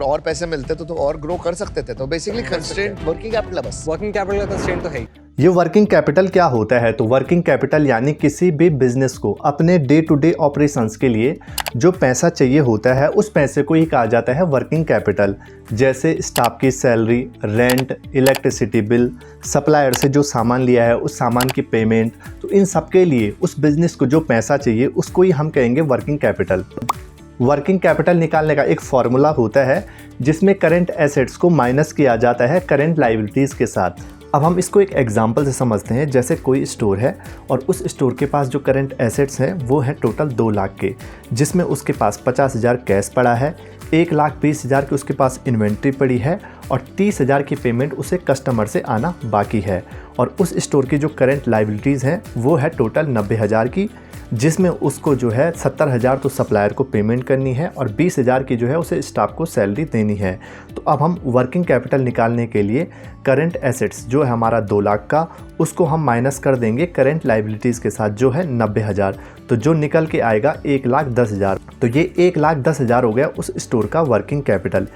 और पैसे मिलते तो और ग्रो कर सकते थे। तो बेसिकली कंस्ट्रेंट वर्किंग कैपिटल है बस। वर्किंग कैपिटल का कंस्ट्रेंट तो है ही। ये वर्किंग कैपिटल क्या होता है? तो वर्किंग कैपिटल यानी किसी भी बिजनेस को अपने डे टू डे ऑपरेशंस के लिए जो पैसा चाहिए होता है उस पैसे को ही कहा जाता है वर्किंग कैपिटल। जैसे स्टाफ की salary, rent, electricity bill, supplier से जो सामान लिया है उस सामान की पेमेंट, तो इन सब के लिए उस बिजनेस को जो पैसा चाहिए उसको ही हम कहेंगे वर्किंग कैपिटल। वर्किंग कैपिटल निकालने का एक फॉर्मूला होता है जिसमें करंट एसेट्स को माइनस किया जाता है करंट लायबिलिटीज़ के साथ। अब हम इसको एक एग्जांपल से समझते हैं। जैसे कोई स्टोर है और उस स्टोर के पास जो करंट एसेट्स हैं वो है टोटल 2 लाख के, जिसमें उसके पास 50,000 कैश पड़ा है, 1,20,000 की उसके पास इन्वेंट्री पड़ी है और 30,000 की पेमेंट उसे कस्टमर से आना बाकी है। और उस स्टोर की जो करंट लायबिलिटीज़ हैं वो है टोटल 90,000 की, जिसमें उसको जो है 70,000 तो सप्लायर को पेमेंट करनी है और 20,000 की जो है उसे स्टाफ को सैलरी देनी है। तो अब हम वर्किंग कैपिटल निकालने के लिए करंट एसेट्स जो है हमारा 2 लाख का, उसको हम माइनस कर देंगे करंट लायबिलिटीज़ के साथ जो है 90,000, तो जो निकल के आएगा 1,10,000। तो ये 1,10,000 हो गया उस स्टोर का वर्किंग कैपिटल।